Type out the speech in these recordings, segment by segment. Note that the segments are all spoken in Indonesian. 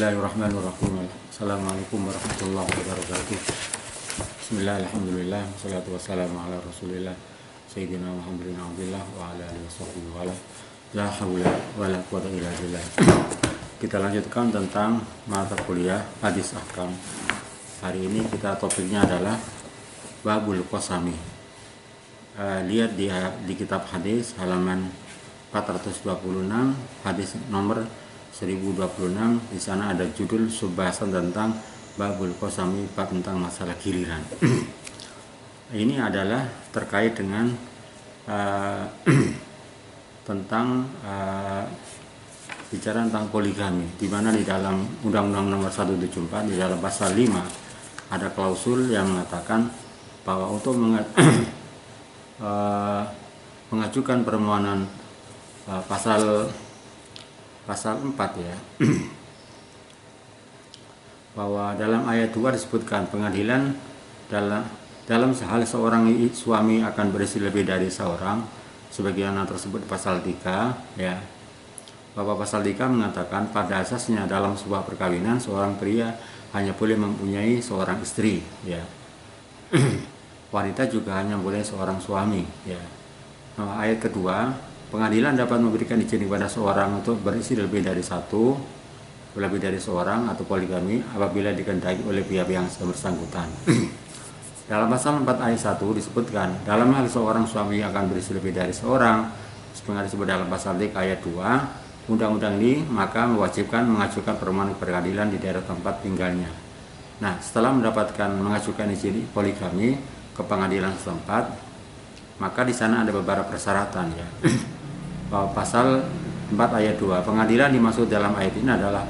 Bismillahirrahmanirrahim. Assalamualaikum warahmatullahi wabarakatuh. Bismillah, alhamdulillah, wassalatu wassalamu ala rasulillah Sayyidina Muhammadin abdillah wa ala alihi wasahbihi wa ala la hawla wa la quwwata illa billah. Kita lanjutkan tentang mata kuliah hadis ahkam. Hari ini topiknya adalah babul qasami. Lihat di kitab hadis halaman 426, hadis nomor 1026. Di sana ada judul subbahasan tentang babul qasami, bab tentang masalah giliran. Ini adalah terkait dengan tentang bicara tentang poligami, di mana di dalam Undang-Undang Nomor 174 di dalam pasal 5 ada klausul yang mengatakan bahwa untuk mengajukan permohonan pasal 4 ya, bahwa dalam ayat 2 disebutkan pengadilan dalam hal seorang suami akan beristri lebih dari seorang, sebagaimana tersebut pasal 3 ya, bahwa pasal 3 mengatakan pada asasnya dalam sebuah perkawinan seorang pria hanya boleh mempunyai seorang istri ya. Wanita juga hanya boleh seorang suami ya. Nah, ayat kedua, pengadilan dapat memberikan izin kepada seorang untuk beristri lebih dari seorang atau poligami apabila dikehendaki oleh pihak yang bersangkutan. Dalam pasal 4 ayat 1 disebutkan dalam hal seorang suami akan beristri lebih dari seorang, seperti disebut dalam pasal 3 ayat 2 undang-undang ini, maka mewajibkan mengajukan permohonan peradilan di daerah tempat tinggalnya. Nah, setelah mengajukan izin poligami ke pengadilan setempat, maka di sana ada beberapa persyaratan ya. Bahwa pasal 4 ayat 2, pengadilan dimaksud dalam ayat ini adalah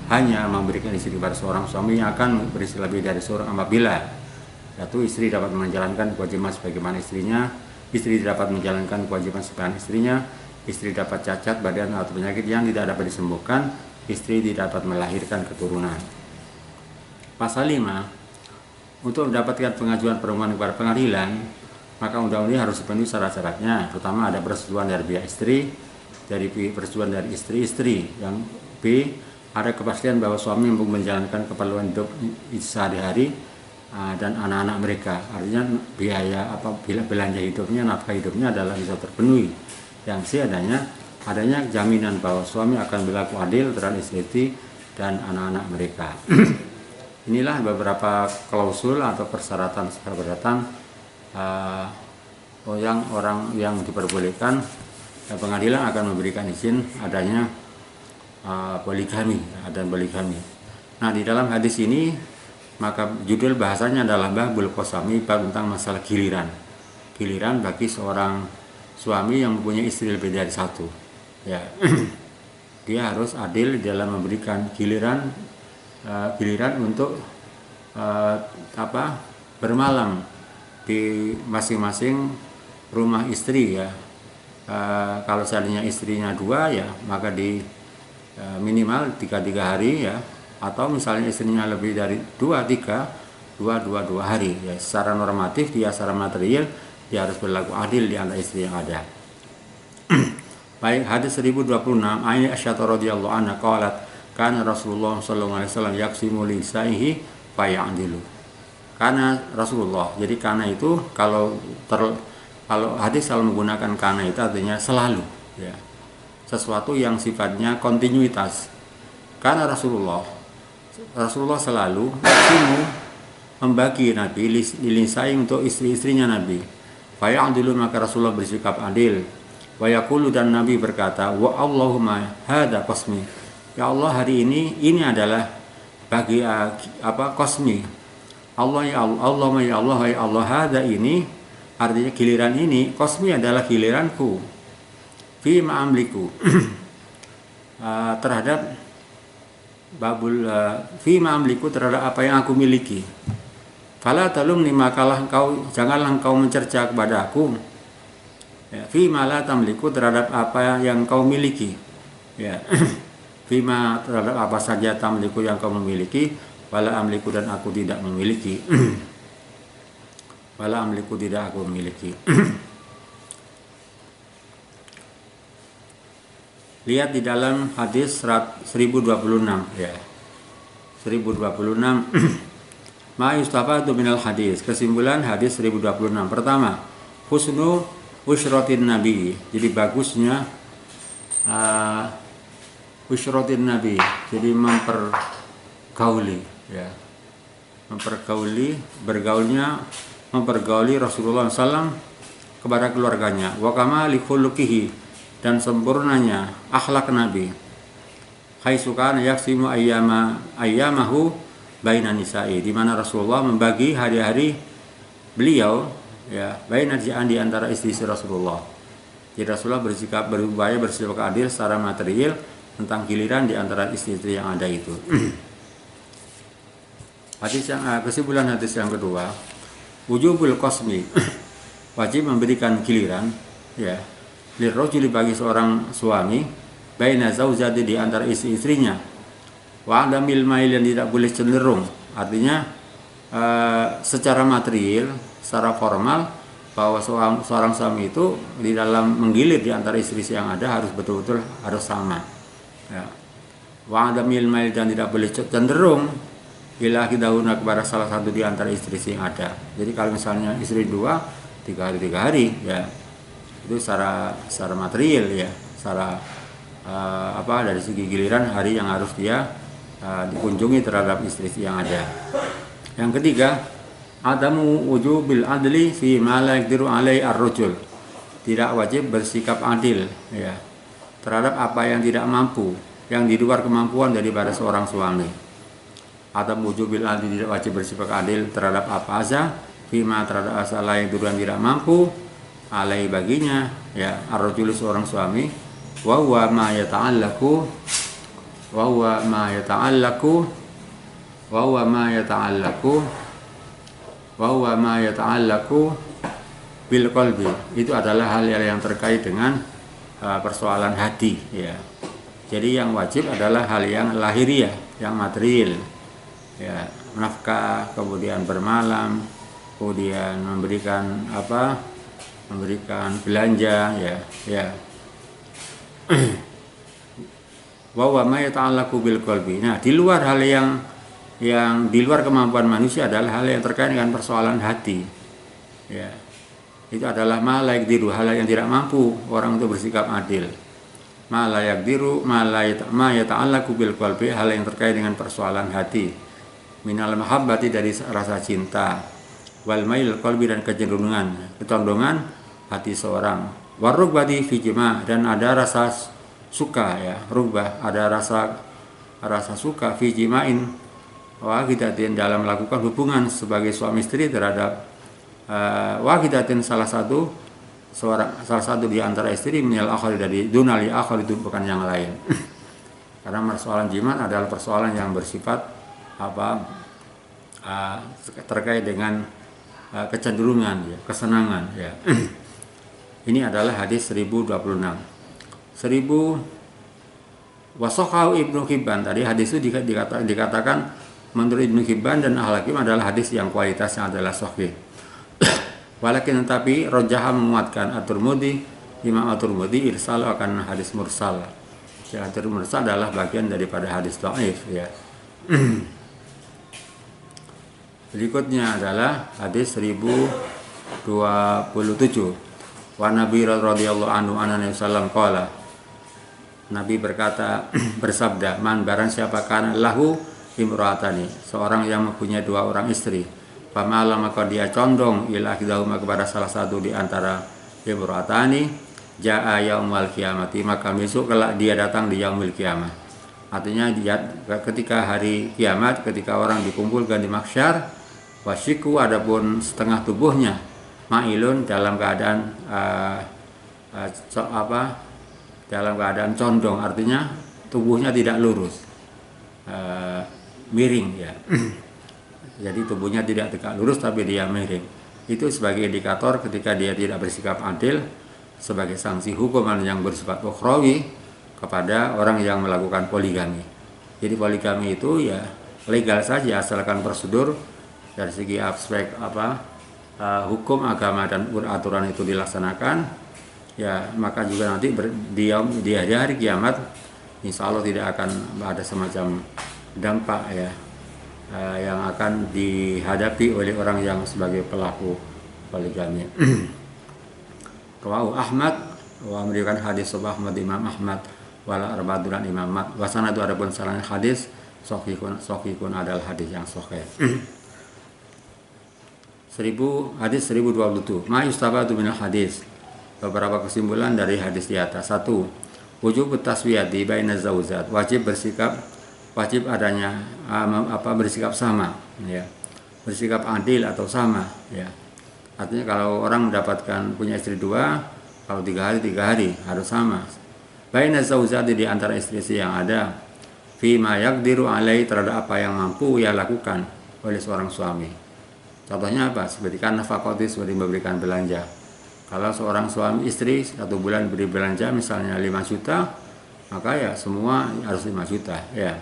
hanya memberikan istri kepada seorang suami yang akan beristri lebih dari seorang apabila yaitu istri dapat menjalankan kewajiban sebagaimana istrinya, istri dapat menjalankan kewajiban sebagaimana istrinya, istri dapat cacat badan atau penyakit yang tidak dapat disembuhkan, istri tidak dapat melahirkan keturunan. Pasal 5, untuk mendapatkan pengajuan permohonan kepada pengadilan, maka undang-undang ini harus dipenuhi syarat-syaratnya. Pertama, ada persetujuan dari pihak istri, persetujuan dari istri. Yang B, ada kepastian bahwa suami mampu menjalankan keperluan hidup sehari-hari dan anak-anak mereka. Artinya biaya belanja hidupnya, nafkah hidupnya adalah bisa terpenuhi. Yang C, adanya jaminan bahwa suami akan berlaku adil terhadap istri dan anak-anak mereka. Inilah beberapa klausul atau persyaratan orang yang diperbolehkan pengadilan akan memberikan izin adanya poligami dan poligami. Nah, di dalam hadis ini maka judul bahasanya adalah babul qasami, bab tentang masalah giliran bagi seorang suami yang mempunyai istri lebih dari satu ya. Dia harus adil dalam memberikan giliran untuk bermalam di masing-masing rumah istri ya. Kalau seandainya istrinya 2 ya, maka di minimal 3 hari ya, atau misalnya istrinya lebih dari 2 hari ya. Secara normatif dia, secara material dia harus berlaku adil di antara istri yang ada. Baik, hadis 1026 ayat Aisyah radhiyallahu anha qalat kana Rasulullah sallallahu alaihi wasallam yaqsimu li sa'ihi fa ya'dilu. Karena Rasulullah, jadi karena itu kalau hadis selalu menggunakan karena itu artinya selalu ya, sesuatu yang sifatnya kontinuitas. Karena Rasulullah selalu membagi Nabi lilisai untuk istri-istrinya Nabi. Fa ya'dilu, maka Rasulullah bersikap adil. Wa yaqulu, dan Nabi berkata, wa Allahumma hadza qasmi, ya Allah, hari ini adalah bagi qasmi. Allah ya Allah, ya Allah, ya Allah, hadza ini artinya giliran ini, qasmi adalah giliranku. Fi ma'amliku terhadap babul fi ma'amliku terhadap apa yang aku miliki. Fala talumni, makalah janganlah engkau mencerca kepada aku ya, fi ma la tamliku terhadap apa yang kau miliki ya. Fima terhadap apa saja tamliku yang kau memiliki, wala amliku, dan aku tidak memiliki. Wala amliku, tidak aku memiliki. Lihat di dalam hadis 1026 ya. 1026. Ma yustafadu minal hadis. Kesimpulan hadis 1026. Pertama, husnu usyratin nabi. Jadi bagusnya usyratin nabi. Jadi mempergauli ya. Mempergauli Rasulullah SAW kepada keluarganya. Wa kama li khuluqihi, dan sempurnanya akhlak Nabi. Haitsu kana yaqsimu ayyamahu baina nisa'i, di mana Rasulullah membagi hari-hari beliau ya baina di antara istri-istri Rasulullah. Jadi Rasulullah berupaya bersikap adil secara material tentang giliran di antara istri-istri yang ada itu. Kesimpulan hadis yang kedua, wujubul qasmi, wajib memberikan giliran ya lirrajuli, bagi seorang suami, baina zaujati, di antara istri-istrinya, wa adamil mail, yang tidak boleh cenderung. Artinya secara material, secara formal, bahwa seorang suami itu di dalam menggilir di antara istri-istri yang ada harus betul-betul harus sama ya. Wa adamil mail, dan tidak boleh cenderung ila kidahuna, kepada salah satu di antara istri-istri yang ada. Jadi kalau misalnya istri 2, 3 hari ya, itu secara material ya, secara dari segi giliran hari yang harus dia dikunjungi terhadap istri yang ada. Yang ketiga, adamu wujubil adli fi ma la yaqdiru alai ar-rajul. Tidak wajib bersikap adil ya terhadap apa yang tidak mampu, yang di luar kemampuan daripada seorang suami. Adam wujubil adli, tidak wajib bersikap adil terhadap apa saja, fima, terhadap asal yang duluan tidak mampu, alai, baginya ya, ar-rajul, seorang suami, wa huwa ma yata'allaku bil qalbi. Itu adalah hal-hal yang terkait dengan persoalan hati ya. Jadi yang wajib adalah hal yang lahiriah, yang material ya, nafkah, kemudian bermalam, kemudian memberikan belanja ya. Wa ma yata'allaqu bil qalbi. Nah, di luar hal yang di luar kemampuan manusia adalah hal yang terkait dengan persoalan hati ya. Itu adalah ma la yaqdiru, hal yang tidak mampu orang untuk bersikap adil. Ma la yaqdiru ma yata'allaqu bil qalbi, hal yang terkait dengan persoalan hati. Minal mahabbati, dari rasa cinta, wal mail qalbi, dan ketondongan hati seorang, warugbati fi jima, dan ada rasa suka ya, rugbah, ada rasa suka fi jimain wahidatin, dalam melakukan hubungan sebagai suami istri terhadap wahidatin, salah satu di antara istri, minal akhir, dari dunali akhir, itu bukan yang lain. Karena persoalan jima adalah persoalan yang bersifat terkait dengan kecenderungan ya, kesenangan ya. Ini adalah hadis 1026. Wasaqahu Ibnu Hibban, tadi hadis itu dikatakan menurut Ibnu Hibban dan Al-Hakim adalah hadis yang kualitasnya adalah sahih. Walakin, tetapi rojaha, menguatkan Imam At-Tirmidzi irsal, akan hadis mursal. Hadis mursal adalah bagian daripada hadis dhaif ya. Berikutnya adalah hadis 1027. Wa Nabi radhiyallahu anhu anna sallam qala, Nabi bersabda, man, barang siapa kana lahu imra'atani, seorang yang mempunyai 2 orang istri, pamalam, maka dia condong ila kidahuma, kepada salah satu di antara imra'atani, jaa yaumul qiyamati, maka besok kelak dia datang di yaumul qiyamah. Artinya ketika hari kiamat, ketika orang dikumpulkan di mahsyar, wasiku, adapun setengah tubuhnya, mailun, dalam keadaan dalam keadaan condong, artinya tubuhnya tidak lurus, miring ya. Jadi tubuhnya tidak tegak lurus tapi dia miring. Itu sebagai indikator ketika dia tidak bersikap adil, sebagai sanksi hukuman yang bersifat ukhrawi kepada orang yang melakukan poligami. Jadi poligami itu ya legal saja, asalkan prosedur dari segi aspek hukum agama dan aturan itu dilaksanakan ya, maka juga nanti di hari kiamat insya Allah tidak akan ada semacam dampak ya yang akan dihadapi oleh orang yang sebagai pelaku poligami. Rawahu Ahmad wa meriwayatkan hadis Ahmad Imam Ahmad wala arba'atulan Imam Ahmad wa sanadu adapun sanad hadis sahihun adalah hadis yang sahih. 1027 ma yustabatu minal hadis. Beberapa kesimpulan dari hadis di atas. 1. Wujub taswiyati baina zaujat, wajib adanya bersikap sama ya. Bersikap adil atau sama ya. Artinya kalau orang mendapatkan punya istri 2, kalau 3 hari harus sama. Baina zaujat di antara istri yang ada fi ma yaqdiru alai terhadap apa yang mampu ia lakukan oleh seorang suami. Contohnya apa? Seperti kan nafaqati, seperti memberikan belanja. Kalau seorang suami istri 1 bulan beri belanja misalnya 5 juta, maka ya semua harus 5 juta ya.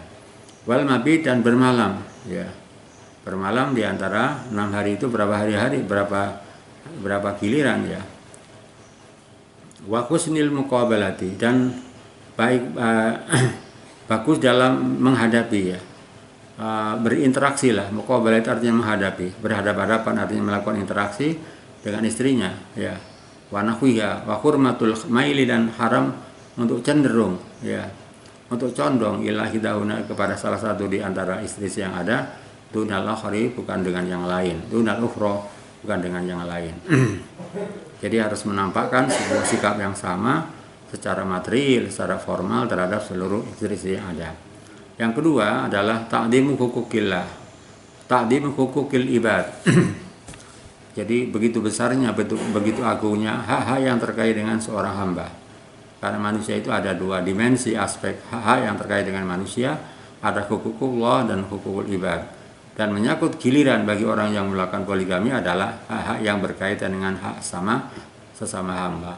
Wal mabit dan bermalam ya. Bermalam di antara 6 hari itu berapa hari-hari, berapa giliran ya. Wa husnil muqabalati dan baik bagus dalam menghadapi ya. Berinteraksi lah, muqabalah itu artinya menghadapi, berhadapan-hadapan artinya melakukan interaksi dengan istrinya ya. Wa nahwiha wa hurmatul maili dan haram untuk cenderung ya, untuk condong ila hidahuna kepada salah satu di antara istri yang ada, dunal akhari bukan dengan yang lain, dunal ukhra bukan dengan yang lain. Jadi harus menampakkan sebuah sikap yang sama secara material, secara formal terhadap seluruh istri yang ada. Yang kedua adalah ta'dimu hukukillah, ta'dimu hukukil ibad. Jadi begitu besarnya, begitu agungnya hak-hak yang terkait dengan seorang hamba. Karena manusia itu ada 2 dimensi aspek hak-hak yang terkait dengan manusia, ada hukukullah dan hukukul ibad. Dan menyangkut giliran bagi orang yang melakukan poligami adalah hak-hak yang berkaitan dengan hak sesama hamba.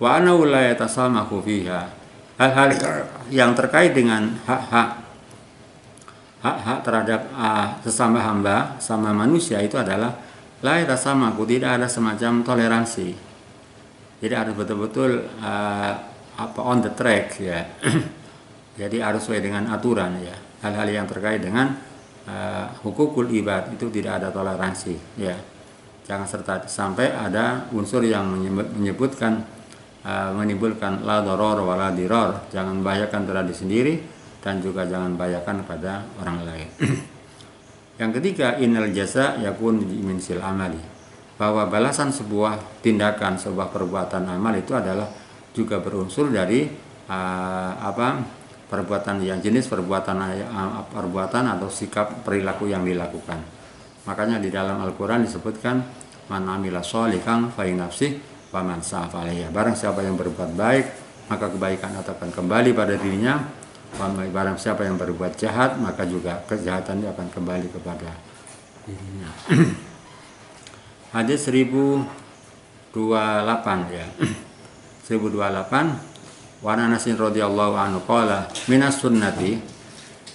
Wa annahu la yatasamahu fiha. Hal-hal yang terkait dengan hak-hak terhadap sesama hamba, sama manusia itu adalah la yatasamahu, tidak ada semacam toleransi. Jadi harus betul-betul on the track ya. Jadi harus sesuai dengan aturan ya. Hal-hal yang terkait dengan hukukul ibad itu tidak ada toleransi ya. Jangan sampai ada unsur yang menyebutkan menimbulkan la darar wa la dirar, jangan membahayakan terhadap diri sendiri dan juga jangan membahayakan kepada orang lain. Yang ketiga, innal jasa yakun min sil amali, bahwa balasan sebuah tindakan, sebuah perbuatan amal itu adalah juga berunsur dari perbuatan yang jenis perbuatan atau sikap perilaku yang dilakukan. Makanya di dalam Al-Qur'an disebutkan man amila sholihan fa nafsi wa man sa'a alaiha. Barang siapa yang berbuat baik, maka kebaikan akan kembali pada dirinya. Barang siapa yang berbuat jahat, maka juga kejahatan akan kembali kepada dirinya. Hadis 1028 ya. 1028 wa Anasin radhiyallahu anhu qala minas sunnati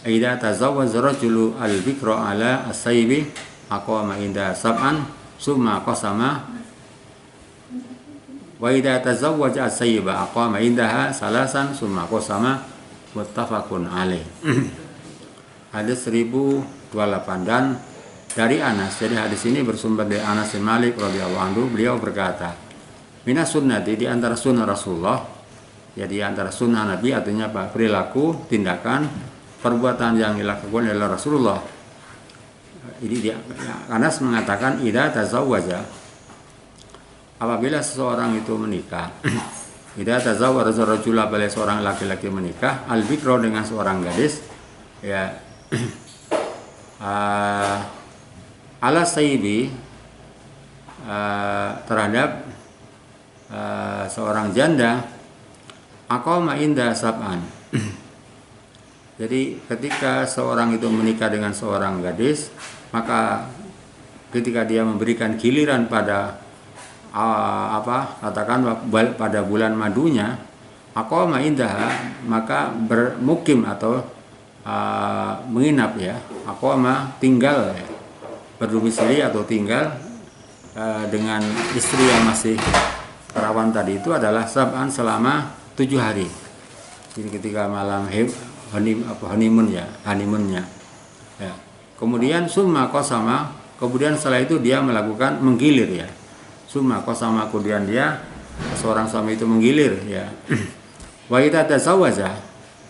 idza tazawwaja rajulu al-bikra ala as-saybi aqama inda sab'an summa qasama wa idza tazawwaja as-sayyiba aqama indaha salasan summa qasama. Muttafaqun alaih. Hadis 1028 dan dari Anas. Jadi hadis ini bersumber dari Anas bin Malik radhiyallahu anhu. Beliau berkata, minas sunnati, di antara sunnah Rasulullah, ya di antara sunnah Nabi artinya apa? Perilaku, tindakan, perbuatan yang dilakukan oleh Rasulullah. Ini Anas mengatakan idza tazawwaja, apabila seseorang itu menikah. Idza tazawwaja rajul, apabila seorang laki-laki menikah, al-bikra dengan seorang gadis ya ala sayyibi terhadap seorang janda aqama inda sab'an. Jadi ketika seorang itu menikah dengan seorang gadis, maka ketika dia memberikan giliran pada katakan pada bulan madunya, aqama indaha, maka bermukim atau menginap ya, aqama tinggal ya, berdomisili atau tinggal dengan istri yang masih perawan tadi itu adalah sab'an selama 7 hari. Jadi ketika malam honeymoonnya ya. Kemudian summa qasama, kemudian setelah itu dia melakukan menggilir ya. Summa qasama, kemudian dia seorang suami itu menggilir ya. Wa idza tazawwaja,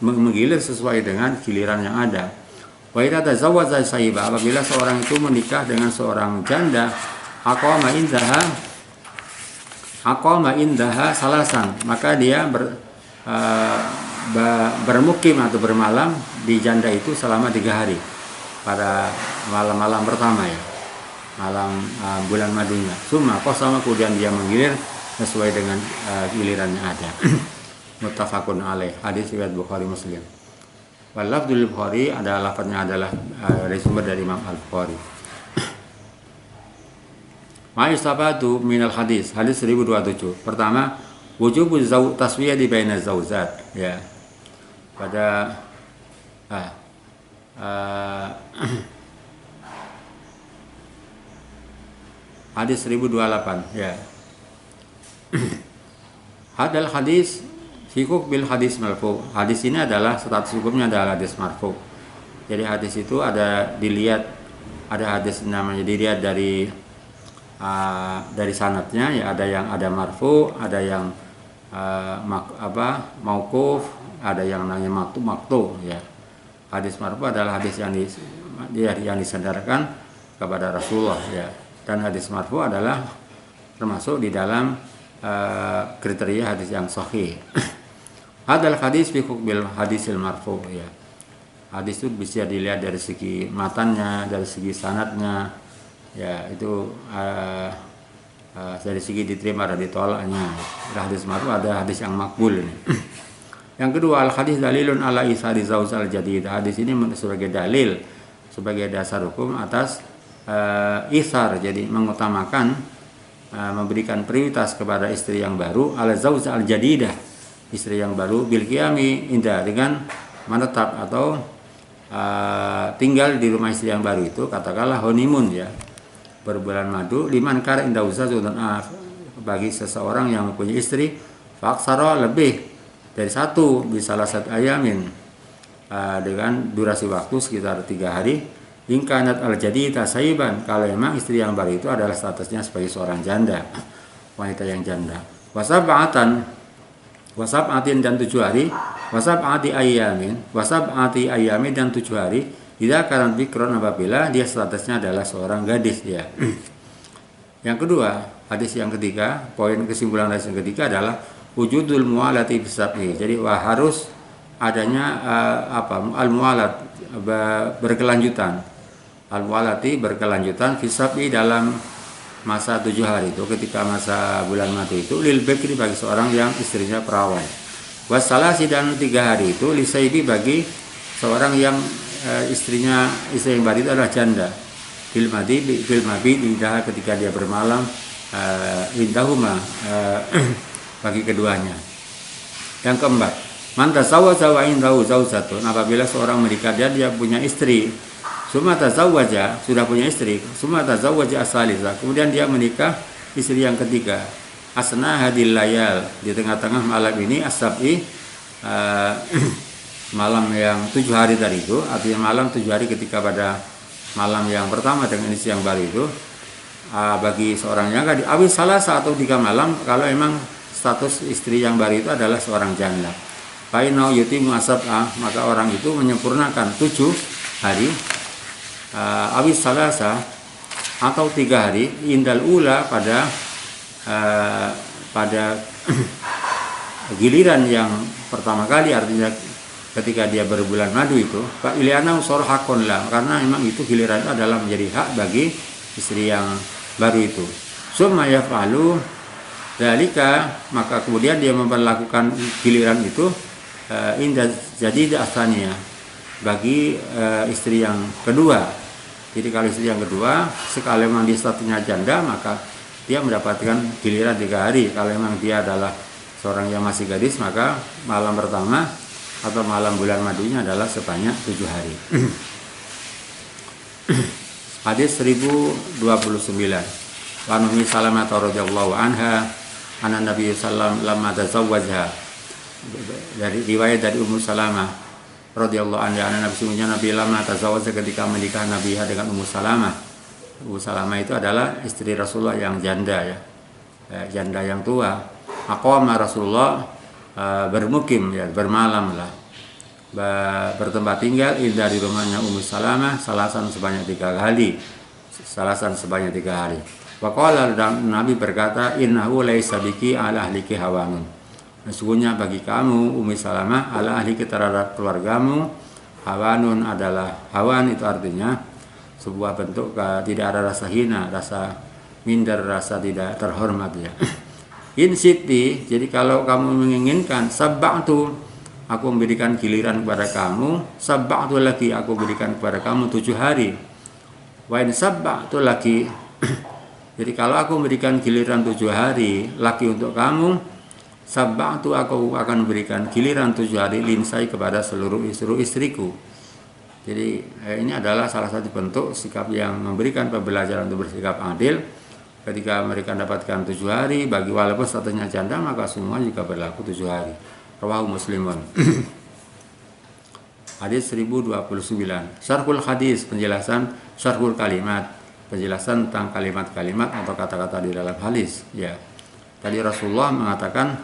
menggilir sesuai dengan giliran yang ada. Wa idza tazawwaja sayyiba, apabila seorang itu menikah dengan seorang janda, aqama indaha salasan, maka dia bermukim atau bermalam di janda itu selama 3 hari pada malam-malam pertama ya, malam bulan madunya. Summa qasama, kemudian dia menggilir sesuai dengan giliran yang ada. Muttafaqun alaih, hadis riwayat Bukhari Muslim. Wal lafdzul Bukhari, ada lafadznya adalah dari sumber dari Imam Al-Bukhari. Ma'istabatu minal hadis 1027. Pertama, wujubu taswiyah di baina zauzat ya. Pada hadis 1028 ya. Hadal hadis fikuk bil hadis marfu. Hadis ini adalah status hukumnya adalah hadis marfu. Jadi hadis itu ada hadis namanya dilihat dari sanadnya ya, ada yang ada marfu, ada yang mauquf, ada yang namanya maktu ya. Hadis marfu adalah hadis yang disandarkan kepada Rasulullah ya. Dan hadis marfu adalah termasuk di dalam kriteria hadis yang sahih. Hadal hadis fi hukmil hadisil marfu ya. Hadis itu bisa dilihat dari segi matannya, dari segi sanadnya ya, itu dari segi diterima dan ditolaknya. Hadis marfu ada hadis yang makbul ini. Yang kedua, al hadis dalilun ala isari zauz al jadid. Hadis ini sebagai dalil, sebagai dasar hukum atas isar, jadi mengutamakan, memberikan prioritas kepada istri yang baru, ala zauz al jadidah, istri yang baru, bil qiyami indah, dengan menetap atau tinggal di rumah istri yang baru itu, katakanlah honeymoon ya, berbulan madu, liman kara indah uzazun, bagi seseorang yang mempunyai istri faksara lebih dari satu, bisa satu ayamin, dengan durasi waktu sekitar 3 hari. Ingkanat al-jadi tasaiban, kalau memang istri yang baru itu adalah statusnya sebagai seorang janda, wanita yang janda. Wasab'atin dan 7 hari, wasab'ati ayamin dan 7 hari. Tidak akan bikron, apabila dia statusnya adalah seorang gadis ya. Yang kedua, hadis yang ketiga, poin kesimpulan hadis yang ketiga adalah wujudul mualati bisab'i. Jadi harus adanya al-mualat, berkelanjutan. Al-mualati berkelanjutan fisab'i, dalam masa 7 hari itu, ketika masa bulan madu itu, lil bikri, bagi seorang yang istrinya perawan. Wassalasi, dan 3 hari itu lisaibi, bagi seorang yang istri yang baru itu adalah janda. Fil mabit indah, ketika dia bermalam indahuma, bagi keduanya. Yang keempat, man tazawwaja wa indahu zaujatun, apabila seorang menikah dia punya istri, summa tazawwaja, sudah punya istri, summa tazawwaja as-salisa, kemudian dia menikah istri yang ketiga, asna hadil layal, di tengah-tengah malam ini, as-sab'i, malam yang 7 hari tadi itu, artinya malam 7 hari ketika pada malam yang pertama dengan istri yang baru itu, bagi seorang yang di awis salasa, atau 3 malam kalau memang status istri yang baru itu adalah seorang janda. Fainau yutimu asab'a, maka orang itu menyempurnakan 7 hari, awis salasa, atau 3 hari, indal ula, pada giliran yang pertama kali, artinya ketika dia berbulan madu itu, Pak Iliana sorhakon lah, karena memang itu giliran itu adalah menjadi hak bagi istri yang baru itu. Summa yaf'alu dalika, maka kemudian dia memperlakukan giliran itu indah jadi asania, bagi istri yang kedua. Jadi kalau istri yang kedua, sekali memang dia statusnya janda, maka dia mendapatkan giliran 3 hari. Kalau memang dia adalah seorang yang masih gadis, maka malam pertama atau malam bulan madunya adalah sebanyak 7 hari. Hadis 1029. Wa Ummi Salamah radhiyallahu anha, anna Nabi sallallahu lamma tazawwajha, dari riwayat dari Ummu Salamah, radhiyallahu anha Nabi sungguhnya Nabi lama tazawwaja ketika menikah Nabi dengan Ummu Salamah. Ummu Salamah itu adalah istri Rasulullah yang janda ya. Janda yang tua. Aqama Rasulullah bermukim ya, bermalam lah. Bertempat tinggal dari rumahnya Ummu Salamah salasan sebanyak 3 hari. Salasan sebanyak 3 hari. Waqala dan Nabi berkata, innahu laisa biki ala ahliki hawanun. Sesungguhnya bagi kamu Ummu Salamah ala ahliki terhadap keluargamu hawanun adalah hawan itu artinya sebuah bentuk tidak ada rasa hina, rasa minder, rasa tidak terhormat ya. In siti, jadi kalau kamu menginginkan sabba'tu, aku memberikan giliran kepada kamu, sabba'tu lagi aku berikan kepada kamu 7 hari. Wa in sabba'tu lagi, jadi kalau aku memberikan giliran 7 hari lagi untuk kamu, sabba'tu aku akan memberikan giliran 7 hari linsai kepada seluruh istriku. Jadi ini adalah salah satu bentuk sikap yang memberikan pembelajaran untuk bersikap adil. Ketika mereka mendapatkan 7 hari, bagi walaupun statusnya janda maka semua juga berlaku 7 hari. Rawahu Muslimun. Hadis 1029. Syarhul hadis, penjelasan syarhul kalimat, penjelasan tentang kalimat-kalimat atau kata-kata di dalam hadis. Ya, tadi Rasulullah mengatakan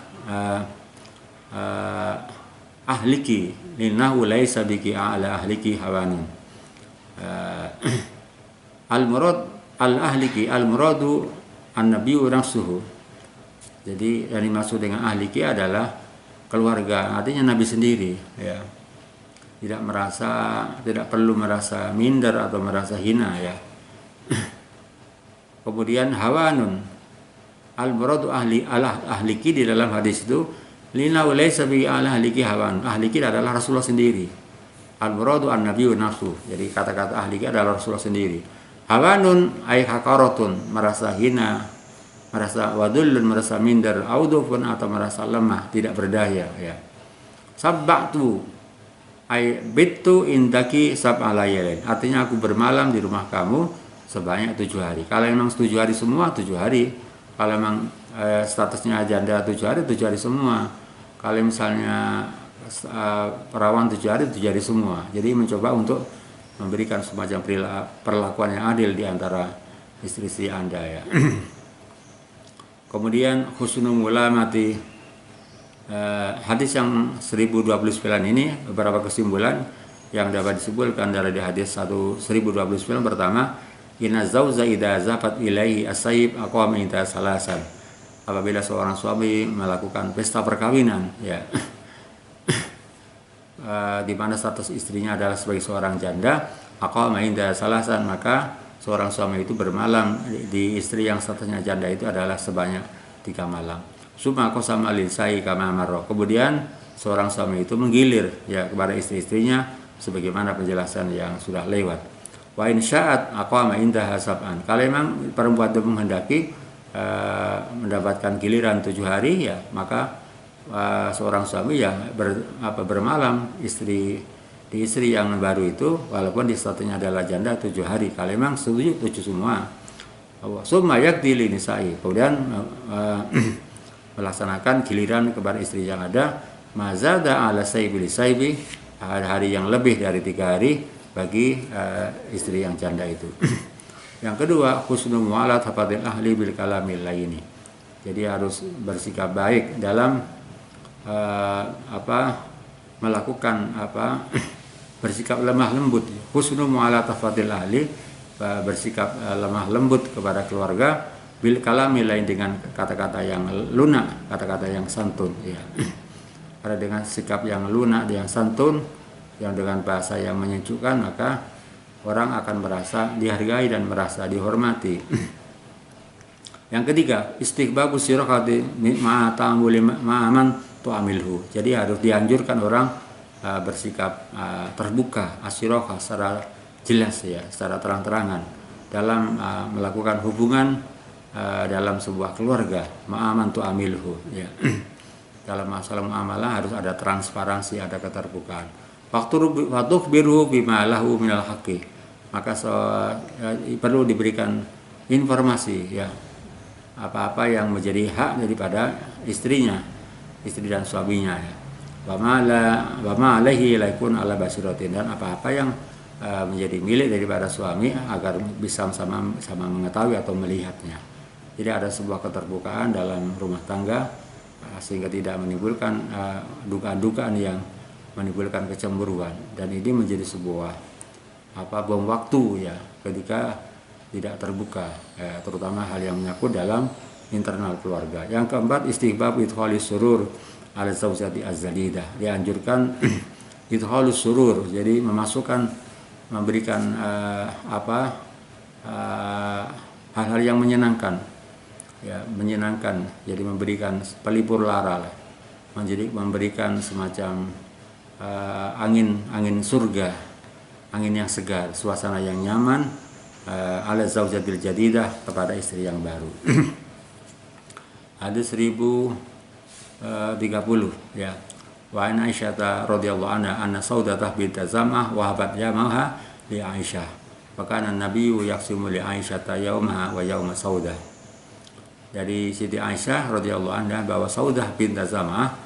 ahliki linnahu laisa biki ala ahliki hawanun. Al-murad al-ahliki al-muradu an-nabiyyu nafsuhu. Jadi yang dimaksud dengan ahliki adalah keluarga, artinya Nabi sendiri ya. Tidak perlu merasa minder atau merasa hina ya. Kemudian hawanun al-muradu ahliki di dalam hadis itu lina ulaisa bi ahliki hawan. Ahliki adalah Rasulullah sendiri. Al-muradu an-nabiyyu nafsu. Jadi kata-kata ahliki adalah Rasulullah sendiri. Hawanun ay haqaratun, merasa hina, merasa wadullun, merasa minder, audufun atau merasa lemah, tidak berdaya ya. Sabba'tu ay bittu indaki sab'a layalin. Artinya aku bermalam di rumah kamu sebanyak 7 hari. Kalau memang 7 hari semua 7 hari. Kalau memang statusnya janda 7 hari, 7 hari semua. Kalau misalnya perawan 7 hari, 7 hari semua. Jadi mencoba untuk memberikan semacam perlakuan yang adil di antara istri-istri Anda ya. Kemudian husnul mulamati, hadis yang 1029 ini beberapa kesimpulan yang dapat disimpulkan dari hadis 1029. Pertama, inna zauza idza zafat ilaihi as-sayyib aqama inta salasan. Apabila seorang suami melakukan pesta perkawinan ya, di mana status istrinya adalah sebagai seorang janda, aqama inta salasan, maka seorang suami itu bermalam di istri yang statusnya janda itu adalah sebanyak 3 malam. Summa qasama linsai kama marra. Kemudian seorang suami itu menggilir ya kepada istri-istrinya sebagaimana penjelasan yang sudah lewat. Wa in sya'at aqama indaha sab'an. Kalau memang perempuan itu menghendaki mendapatkan giliran 7 hari ya, maka seorang suami ya bermalam di istri yang baru itu walaupun di statusnya adalah janda 7 hari. Kalau memang setuju 7 semua. Summa yakdi li nisa'i. Kemudian melaksanakan giliran kepada istri yang ada mazada ala saybi saybi, hari yang lebih dari 3 hari bagi istri yang janda itu. Yang kedua, husnul mu'alat hafadil ahli bil kalamil laini. Jadi harus bersikap baik dalam melakukan bersikap lemah lembut. Husnul mu'alat hafadil ahli, bersikap lemah lembut kepada keluarga bil kalamil lain, dengan kata-kata yang lunak, kata-kata yang santun ya. Karena dengan sikap yang lunak, yang santun, yang dengan bahasa yang menyejukkan, maka orang akan merasa dihargai dan merasa dihormati. Yang ketiga, istighbabu sirahati ma'ata'amuli ma'aman tu'amilhu. Jadi harus dianjurkan orang bersikap terbuka, asyirah secara jelas ya, secara terang-terangan dalam melakukan hubungan dalam sebuah keluarga, ma'aman tu'amilhu ya. Dalam masalah muamalah harus ada transparansi, ada keterbukaan. Waktu biru bima lahu minal haqqi, maka perlu diberikan informasi ya, apa-apa yang menjadi hak daripada istri dan suaminya ya. wa ma alaihi laikun ala basiratin, dan apa-apa yang menjadi milik daripada suami agar bisa sama mengetahui atau melihatnya. Jadi ada sebuah keterbukaan dalam rumah tangga sehingga tidak menimbulkan dugaan-dugaan yang menimbulkan kecemburuan, dan ini menjadi sebuah bom waktu ya ketika tidak terbuka, terutama hal yang menyangkut dalam internal keluarga. Yang keempat, istihbab idkhalis surur ala zaujati az-zalidah. Dianjurkan idkhalus surur, jadi memberikan hal-hal yang menyenangkan, ya menyenangkan. Jadi memberikan pelipur lara lah, menjadi memberikan semacam angin surga, angin yang segar, suasana yang nyaman ala zaujatil jadidah, kepada istri yang baru. Hadis 1030 ya. Wa an Aisyah radhiyallahu anha anna Saudatah bint Zam'ah wahabat yamaha li Aisyah. Wa kana an-nabiyyu yaqsimu li Aisyah yaumaha wa yauma Saudah. Dari Siti Aisyah radhiyallahu anha bahwa Saudah bint Zam'ah,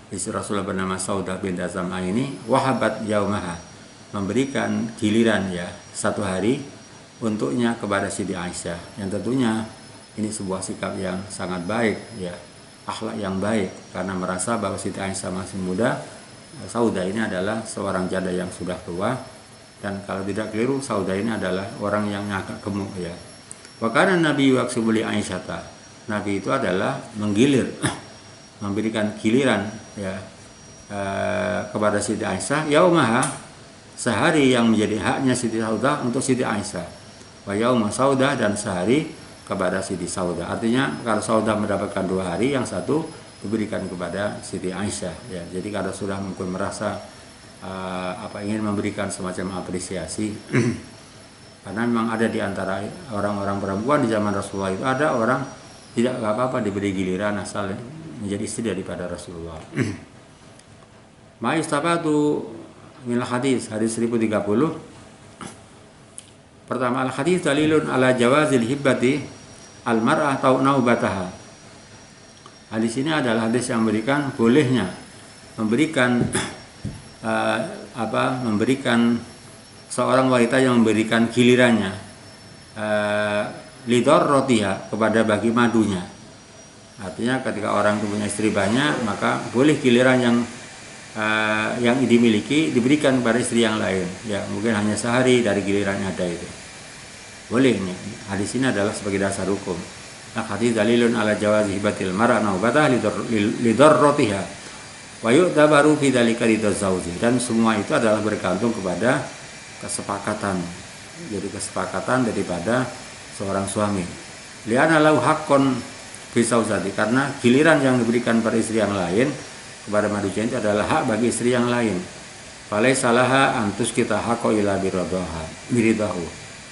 istri Rasulullah bernama Saudah bint Zam'ah ini, wahabat yaumaha, memberikan giliran ya satu hari untuknya kepada Siti Aisyah, yang tentunya ini sebuah sikap yang sangat baik ya, akhlak yang baik, karena merasa bahwa Siti Aisyah masih muda. Saudah ini adalah seorang janda yang sudah tua, dan kalau tidak keliru Saudah ini adalah orang yang agak gemuk ya. Wa kana Nabi yaqsimu li Aisyah, Nabi itu adalah menggilir memberikan giliran ya kepada Siti Aisyah yaumaha, sehari yang menjadi haknya Siti Saudah untuk Siti Aisyah, wa yauma Saudah, dan sehari kepada Siti Saudah. Artinya kalau Saudah mendapatkan 2 hari, yang satu diberikan kepada Siti Aisyah ya. Jadi kalau sudah mungkin merasa ingin memberikan semacam apresiasi karena memang ada di antara orang-orang perempuan di zaman Rasulullah itu ada orang tidak apa-apa diberi giliran asal menjadi istri daripada Rasulullah. Ma'istabatu min hadis 1030. Pertama, al-hadis dalilun ala jawazil hibbati al-mar'ah naubataha. Hadis ini adalah hadis yang memberikan bolehnya memberikan memberikan seorang wanita yang memberikan gilirannya lidor rotiha, kepada bagi madunya. Artinya ketika orang itu punya istri banyak, maka boleh giliran yang dimiliki diberikan kepada istri yang lain ya, mungkin hanya sehari dari giliran yang ada itu boleh. Hadis ini adalah sebagai dasar hukum. Hadis dalilun ala jawazi hibatil mar'a naubatah lidarratiha wa yu'tabaru fi dzalika ridazauji, dan semua itu adalah bergantung kepada kesepakatan, jadi kesepakatan daripada seorang suami. Li'anna lahu haqqon fi zaujati, karena giliran yang diberikan pada istri yang lain kepada madunya itu adalah hak bagi istri yang lain. Falaisa laha antus kita haqqo ila biridahu,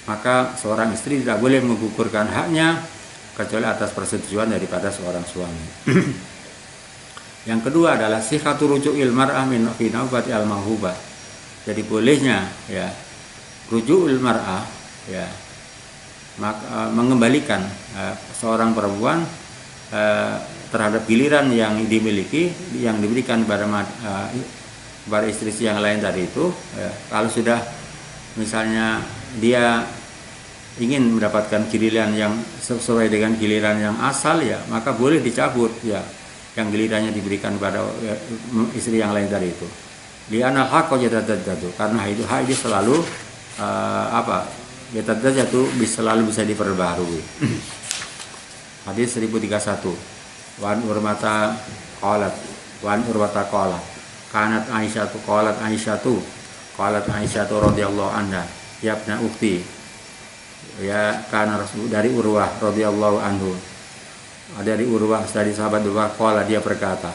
maka seorang istri tidak boleh menggugurkan haknya kecuali atas persetujuan daripada seorang suami. Yang kedua adalah sihhatu ruju'il mar'ah min fi naubati al-mahubah. Jadi bolehnya ya ruju'il mar'ah ya, mengembalikan seorang perempuan terhadap giliran yang dimiliki, yang diberikan kepada istri yang lain tadi itu ya. Kalau sudah misalnya dia ingin mendapatkan giliran yang sesuai dengan giliran yang asal ya, maka boleh dicabut ya yang gilirannya diberikan kepada istri yang lain tadi itu. Li'anal haqqo yatadajjatu, karena itu hak itu selalu yatadajjatu selalu bisa diperbarui. Hadis 1031. Wan urmata qalat kanat Aisyatu qalat Aisyatu radhiyallahu anha yabna ukti ya, karena Rasul dari Urwah radhiyallahu anhu, dari Urwah, dari sahabat Urwah, qala dia berkata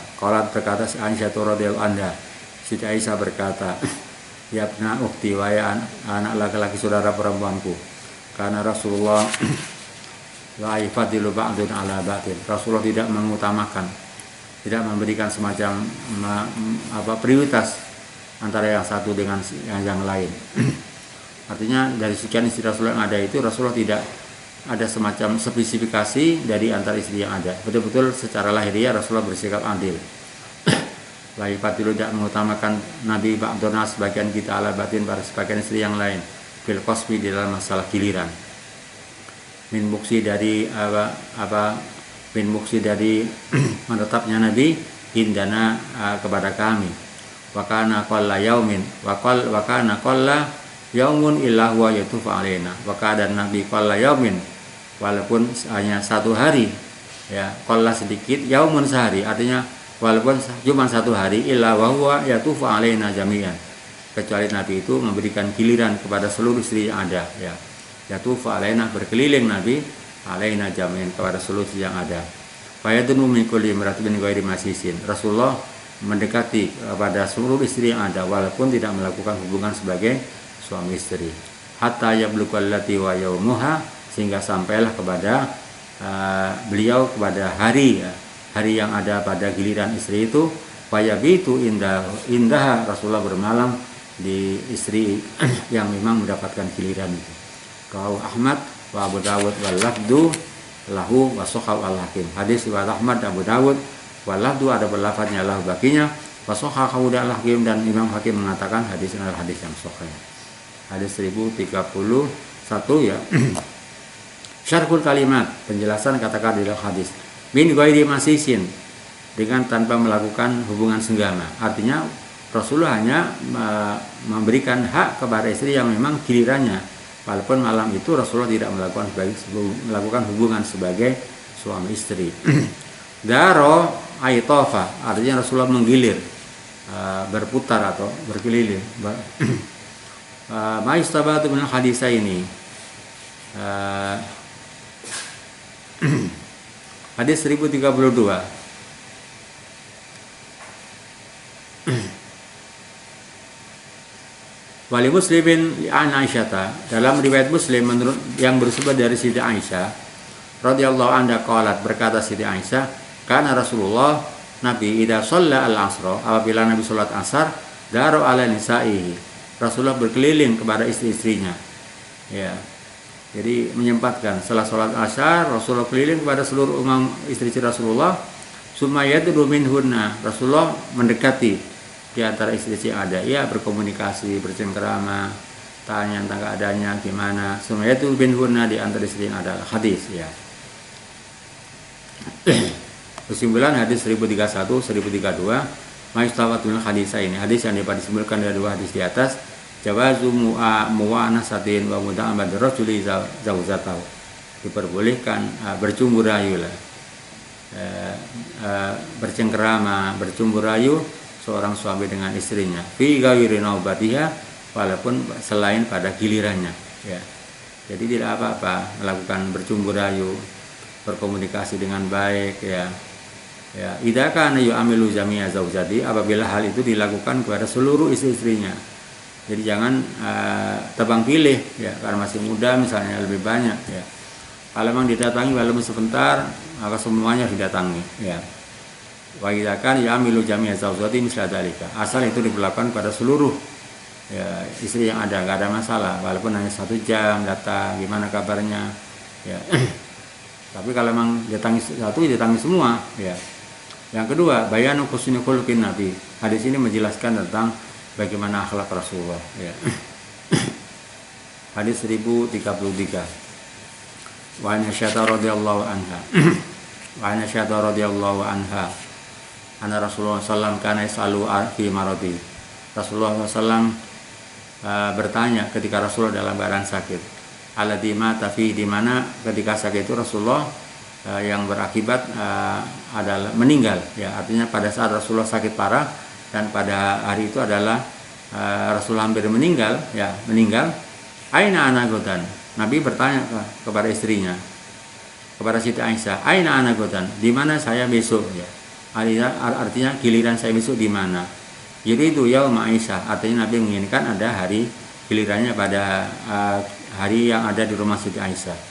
si Aisyatu radhiyallahu anha, Siti Aisyah berkata, yabna ukti, wahai anak laki-laki saudara perempuanku, karena Rasulullah la yafadilu ba'dun ala ba'din, Rasulullah tidak mengutamakan, tidak memberikan semacam prioritas antara yang satu dengan yang lain. Artinya dari sekian istri Rasulullah yang ada itu, Rasulullah tidak ada semacam spesifikasi dari antara istri yang ada. Betul-betul secara lahiriah Rasulullah bersikap adil. La yafatilu tidak mengutamakan Nabi ba'dona sebagian kita ala batin pada sebagian istri yang lain fil qasmi di dalam masalah giliran. Min muksi dari min muksi dari menetapnya Nabi indana kepada kami. Wa kana qalla yaumin wa kana qalla yaumun illa huwa yatufu alaina. Wa kana Nabi qalla yaumin, walaupun hanya satu hari, ya, qalla sedikit, yaumun sehari, artinya walaupun cuma satu hari, illa wa huwa yatufu alaina jami'an, kecuali Nabi itu memberikan giliran kepada seluruh istri yang ada, ya. Yatufu alaina, berkeliling Nabi alaina jami'an, kepada seluruh istri yang ada. Fayadunu min kulli imra'atin ghairi masisin. Rasulullah mendekati kepada seluruh istri yang ada walaupun tidak melakukan hubungan sebagai suami istri. Hatta yablugha allati wa yaumuha, sehingga sampailah kepada beliau kepada hari yang ada pada giliran istri itu. Fayabitu indah Rasulullah bermalam di istri yang memang mendapatkan giliran itu. Rawahu Ahmad wa Abu Dawud wal lafdu lahu wa sahhahu al-Hakim. Hadis riwayat Ahmad dan Abu Dawud, walafdu ada berlafadznya lahu baginya, wa sahhahu al-Hakim, dan Imam Hakim mengatakan hadis adalah hadis yang sahih. Hadis 1031, ya. Syarhul kalimat, penjelasan kata-kata di dalam hadis. Min ghairi masisin, dengan tanpa melakukan hubungan senggama. Artinya Rasulullah hanya memberikan hak kepada istri yang memang gilirannya. Walaupun malam itu Rasulullah tidak melakukan hubungan sebagai suami istri. Daro aitofa, artinya Rasulullah menggilir, berputar atau berkeliling. Ma'istabatu min hadis ini. Hadis 1032. Wali Muslimin an Aisyata, dalam riwayat Muslim menurut yang bersumber dari Siti Aisyah radhiyallahu anha qalat, berkata Siti Aisyah, karena Rasulullah Nabi idza shalla al-asra, apabila Nabi salat asar, daru ala nisa'ihi, Rasulullah berkeliling kepada istri-istrinya, ya. Jadi menyempatkan setelah salat asar Rasulullah keliling kepada seluruh istri-istri Rasulullah. Summa yadru minhunna, Rasulullah mendekati di antara istri-istri yang ada, ya, berkomunikasi, bercengkerama, tanya tentang keadaannya gimana. Summa yadru minhunna, di antara istri yang ada. Hadis, ya. Kesimpulan hadis 1031, 1032, maistawatul hadis ini, hadis yang dapat disimpulkan dari dua hadis di atas, jawazu mu'anasatin wa muda'amad rajuli zauzatahu, diperbolehkan bercumbu rayu lah, bercengkerama, bercumbu rayu seorang suami dengan istrinya, fi ghairi naubatiha, walaupun selain pada gilirannya, ya. Jadi tidak apa-apa melakukan bercumbu rayu, berkomunikasi dengan baik, ya. Ya, idza kana yu'amilu jami'a zaujati, apabila hal itu dilakukan kepada seluruh istri-istrinya. Jadi jangan tebang pilih, ya, karena masih muda misalnya lebih banyak, ya. Kalau memang didatangi walaupun sebentar, maka semuanya didatangi, ya. Wa idza kana yu'amilu jami'a zaujati misla dzalika, asal itu diberlakukan pada seluruh, ya, istri yang ada, enggak ada masalah, walaupun hanya 1 jam datang, gimana kabarnya, ya. Tapi kalau memang didatangi satu, didatangi semua, ya. Yang kedua, bayanu husni khuluqin Nabi. Hadis ini menjelaskan tentang bagaimana akhlak Rasulullah, ya. Hadis 1033. Wa an Aisyah radhiyallahu anha. Wa an Aisyah radhiyallahu anha. Anna Rasulullah sallallahu kana yasalu fi maradi. Rasulullah sallallahu bertanya ketika Rasulullah dalam keadaan sakit. Alladzi mata fi, di mana ketika sakit itu Rasulullah yang berakibat adalah meninggal, ya. Artinya pada saat Rasulullah sakit parah dan pada hari itu adalah Rasulullah hampir meninggal, ya, meninggal. Aina ana godan, Nabi bertanya kepada istrinya, kepada Siti Aisyah, aina ana godan, di mana saya besok, ya. Artinya giliran saya besok di mana. Jadi itu yaum Aisyah, artinya Nabi menginginkan ada hari gilirannya pada hari yang ada di rumah Siti Aisyah.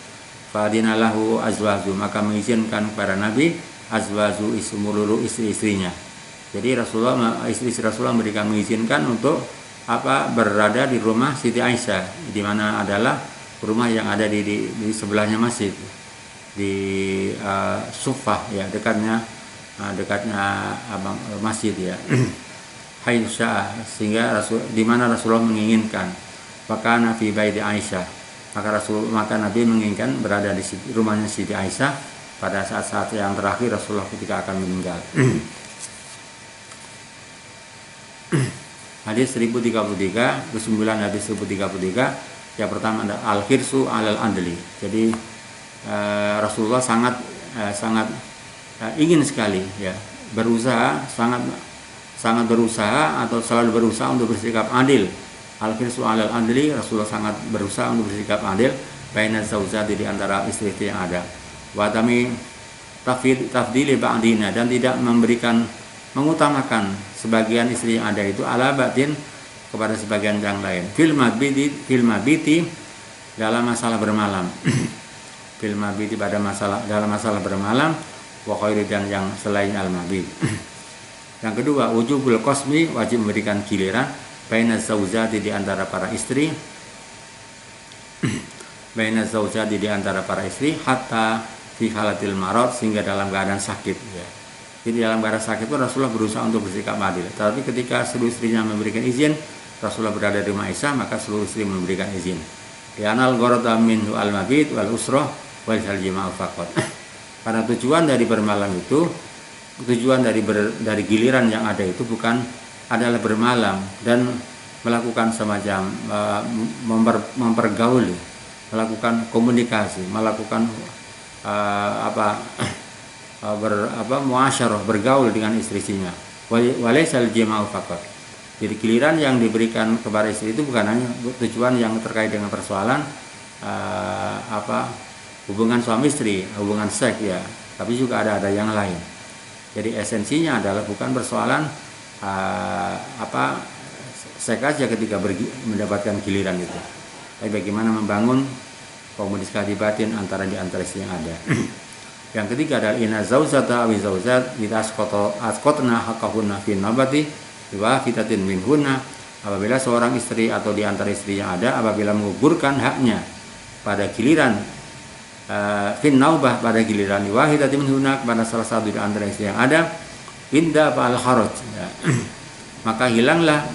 Fadinalahu azwazu, maka mengizinkan kepada Nabi azwazu ismululu, istri-istrinya. Jadi Rasulullah, istri-istri Rasulullah mengizinkan untuk berada di rumah Siti Aisyah, di mana adalah rumah yang ada di sebelahnya masjid, di Sufah, ya, dekatnya dekatnya masjid ya. Haitsa, sehingga di mana Rasulullah menginginkan. Maka Nabi baiti Aisyah, maka Nabi menginginkan berada di rumahnya Siti Aisyah pada saat-saat yang terakhir Rasulullah ketika akan meninggal. Hadis 1033, kesimpulan hadis 1033 yang pertama adalah al-hirsu alal adli. Jadi Rasulullah sangat ingin sekali ya, sangat berusaha atau selalu berusaha untuk bersikap adil. Al-hirsu alal adli, Rasulullah sangat berusaha untuk bersikap adil baina zaujati, di antara istri-istri yang ada. Wa tami tafdili ba'dina, dan tidak mengutamakan sebagian istri yang ada itu ala batin kepada sebagian yang lain. Fil mabiti dalam masalah bermalam. Fil mabiti dalam masalah bermalam, wa khairi, dan yang selain al-mabit. Yang kedua, wujubul qasmi, wajib memberikan giliran baina zaujati, di antara para istri. Baina zaujati, di antara para istri, hatta fi halatil marad, sehingga dalam keadaan sakit ya. Jadi dalam keadaan sakit itu Rasulullah berusaha untuk bersikap adil. Tapi ketika seluruh istrinya memberikan izin, Rasulullah berada di rumah Aisyah, maka seluruh istri memberikan izin. Li'anal gharada minhu al-mabit wal usrah wal jima'u faqat. Karena tujuan dari bermalam itu, tujuan dari giliran yang ada itu bukan adalah bermalam dan melakukan semacam mempergauli, melakukan komunikasi, melakukan muasyarah, bergaul dengan istri-istrinya. Walaisal jima'u faqat. Jadi giliran yang diberikan kepada istri itu bukan hanya tujuan yang terkait dengan persoalan hubungan suami istri, hubungan seks ya, tapi juga ada yang lain. Jadi esensinya adalah bukan persoalan seks aja ketika mendapatkan giliran itu, tapi bagaimana membangun komunikasi batin antara istri yang ada. Yang ketiga adalah inna zaujata awi zaujat asqatna haqqahunna fi nabati wa fitatin minhunna, apabila seorang istri atau di antara istri yang ada apabila menggugurkan haknya pada giliran fin naubah, pada giliran wahidatin minhunna, kepada salah satu di antara istri yang ada, inda al kharaj ya. Maka hilanglah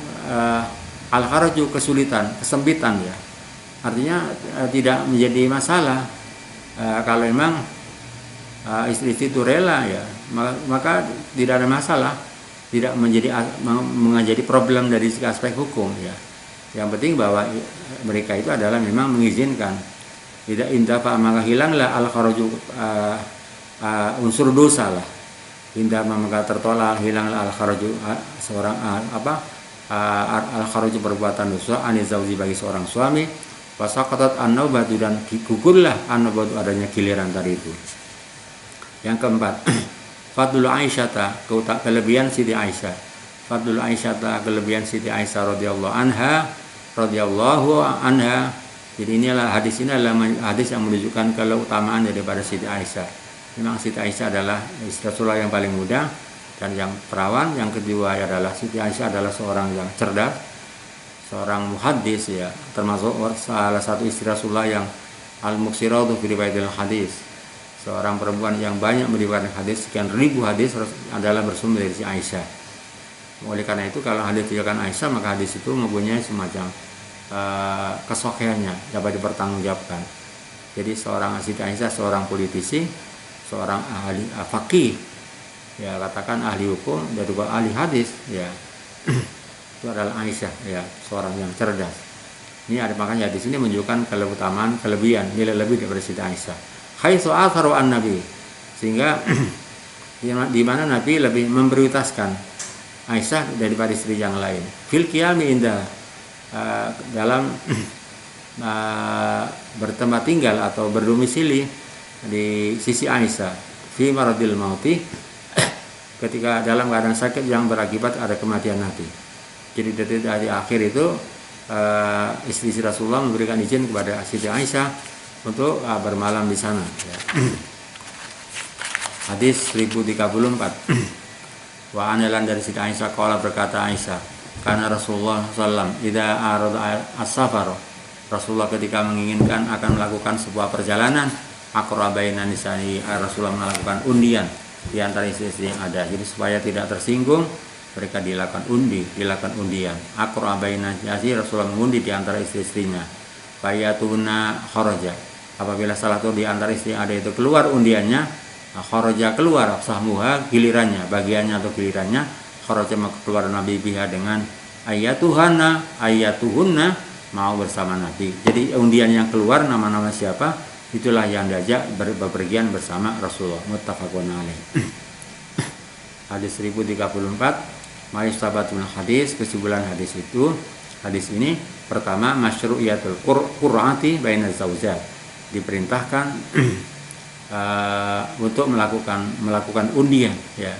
al kharaju, kesulitan, kesempitan ya. Artinya tidak menjadi masalah kalau memang istri-istri itu rela ya, maka tidak ada masalah, tidak menjadi problem dari aspek hukum ya. Yang penting bahwa mereka itu adalah memang mengizinkan. Tidak indafa, maka hilanglah al kharaju unsur dosa lah. Indah maka tertolak, hilanglah al kharaju seorang al kharaju perbuatan dosa ani zauji, bagi seorang suami, wasaqatat an-naubatu, dan gugurlah an-naubatu, adanya giliran tadi itu. Yang keempat, fadlul Aisyata, kelebihan Siti Aisyah. Fadlul Aisyata, kelebihan Siti Aisyah radhiyallahu anha. Jadi inilah hadis ini adalah hadis yang menunjukkan keutamaan daripada Siti Aisyah. Memang Siti Aisyah adalah istri Rasulullah yang paling muda dan yang perawan. Yang kedua adalah Siti Aisyah adalah seorang yang cerdas, seorang muhaddis ya, termasuk salah satu istri Rasulullah yang al-muksiratu fi riwayatil hadis. Seorang perempuan yang banyak meriwayatkan hadis, sekian ribu hadis adalah bersumber dari si Aisyah. Oleh karena itu kalau hadis diriwayatkan Aisyah, maka hadis itu mempunyai semacam kesohihannya, dapat dipertanggungjawabkan. Jadi seorang Siti Aisyah seorang politisi, seorang ahli faqih, ya katakan ahli hukum, dan juga ahli hadis, ya itu adalah Aisyah, ya seorang yang cerdas. Ini ada, makanya di sini menunjukkan keutamaan, kelebihan, nilai lebih daripada Siti Aisyah. Haitsu atharu an-nabi, sehingga di mana Nabi lebih memprioritaskan Aisyah daripada istri yang lain. Fil qiyami indah, dalam bertempat tinggal atau berdomisili di sisi Aisyah, fi maradil mauti, ketika dalam keadaan sakit yang berakibat ada kematian Nabi. Jadi dari akhir itu istri Rasulullah memberikan izin kepada Siti Aisyah untuk bermalam di sana ya. Hadis 1034. Wa analan, dari Siti Aisyah qala, berkata Aisyah, karena Rasulullah sallam idza arada as-safar, Rasulullah ketika menginginkan akan melakukan sebuah perjalanan, aqrabaina nisani, Rasulullah melakukan undian di antara istri-istri yang ada. Jadi supaya tidak tersinggung, mereka dilakukan undian. Aqra baina nasi, Rasulullah mengundi di antara istri-istrinya. Fayatuna kharaja. Apabila salah satu di antara istri yang ada itu keluar undiannya, kharaja keluar sahmuha gilirannya, bagiannya atau gilirannya, kharaja maka keluar Nabi biha dengan ayatuhunna mau bersama Nabi. Jadi undian yang keluar nama-nama siapa, itulah yang diajak bepergian bersama Rasulullah. Muttafaqun alaih. Hadis 1034. Maistabatul hadis, kesimpulan hadis ini pertama masyru'iyatul qur'ati baina zaujat, diperintahkan untuk melakukan undian ya.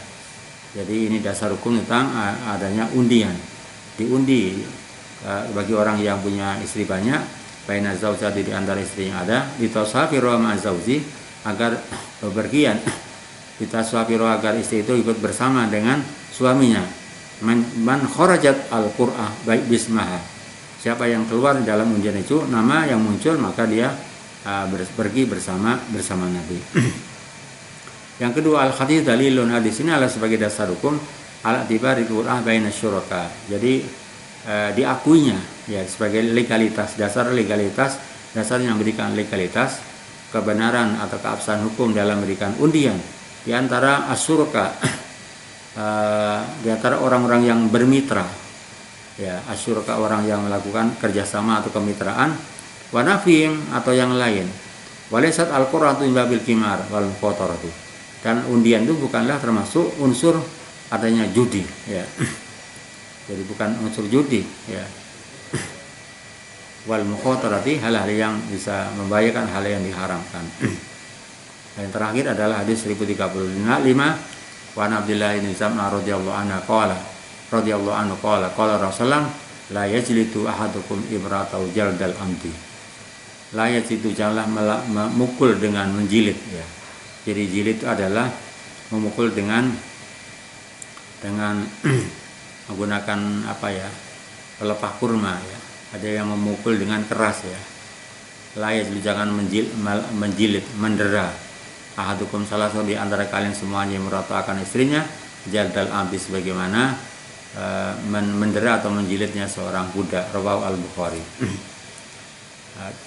Jadi ini dasar hukum tentang adanya undian. Diundi bagi orang yang punya istri banyak, baina zaujati di antara istri yang ada, ditasafiru ma zauji, agar bepergian, ditasafiru agar istri itu ikut bersama dengan suaminya. Man kharajat al-qur'ah baik bismaha, siapa yang keluar dalam undian itu nama yang muncul maka dia pergi bersama Nabi. Yang kedua, al-hadis dalilun, hadis ini adalah sebagai dasar hukum ala tibari qur'ah baina syuraka. Jadi diakuinya ya sebagai legalitas, dasar yang memberikan legalitas kebenaran atau keabsahan hukum dalam memberikan undian di antara asyuraka, di antara orang-orang yang bermitra ya, asyuraka orang yang melakukan kerjasama atau kemitraan, wanafim atau yang lain, walisat al-qur'atu babil kimar wal muqataratu, dan undian itu bukanlah termasuk unsur adanya judi ya. Jadi bukan unsur judi ya. Wal muqatarati, hal-hal yang bisa membahayakan, hal yang diharamkan. Dan terakhir adalah hadis 1035. Wa Abdullah bin Zam'ah radhiyallahu anhu qala Rasulullah la yajlidu ahadukum ibratau jaldal amdi. La yajlidu, janganlah memukul dengan menjilid ya. Jadi jilid itu adalah memukul dengan menggunakan pelepah kurma ya. Ada yang memukul dengan keras ya. La yajlidu, jangan menjilid, mendera. Ahadukum, salah satu di antara kalian semuanya meratakan istrinya jaldal abdi, sebagaimana mendera atau menjilidnya seorang budak. Rawahu al-Bukhari.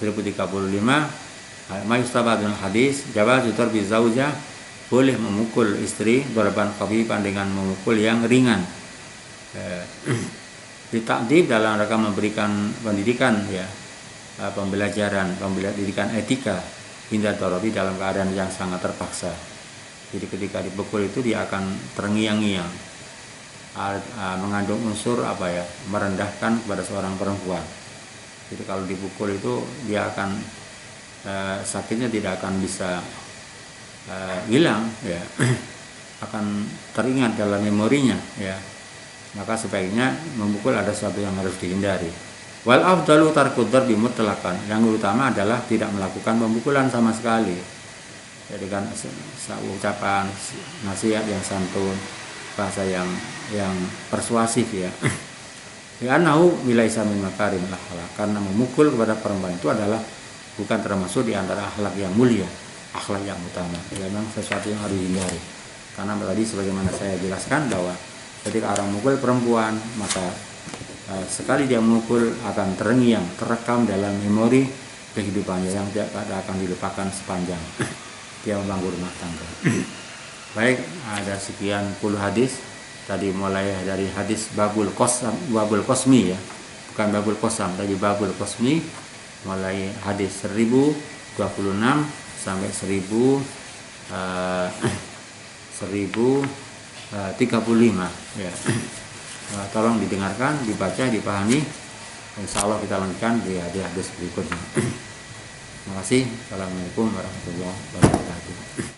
1035. Mayustabadun hadis jawazu darbi zauja, boleh memukul istri darban khafifan, dengan memukul yang ringan. Ditakdib dalam rangka memberikan pendidikan ya, pendidikan etika, hindar dorobi, dalam keadaan yang sangat terpaksa. Jadi ketika dipukul itu dia akan terngiang-ngiang, mengandung unsur merendahkan kepada seorang perempuan. Jadi kalau dipukul itu dia akan sakitnya tidak akan bisa hilang ya, akan teringat dalam memorinya ya. Maka sebaiknya memukul ada sesuatu yang harus dihindari. Wal afdalu tarkud darbi mutlaqan, yang utama adalah tidak melakukan pemukulan sama sekali. Jadi kan ucapan nasihat yang santun, bahasa yang persuasif ya. Li'annahu milaisa min makarimil akhlaq, karena memukul kepada perempuan itu adalah bukan termasuk di antara akhlak yang mulia, akhlak yang utama. Ya, memang sesuatu yang harus dihindari. Karena tadi sebagaimana saya jelaskan bahwa ketika orang memukul perempuan, maka sekali dia memukul akan terngiang, terekam dalam memori kehidupannya yang tidak akan dilupakan sepanjang dia membangun rumah tangga. Baik, ada sekian puluh hadis. Tadi mulai dari hadis babul qasmi ya, bukan babul qasam, tapi babul qasmi, mulai hadis 1026 sampai 1035 ya. Tolong didengarkan, dibaca, dipahami. Insya Allah kita lanjutkan di hadis berikutnya. Terima kasih. Assalamualaikum warahmatullahi wabarakatuh.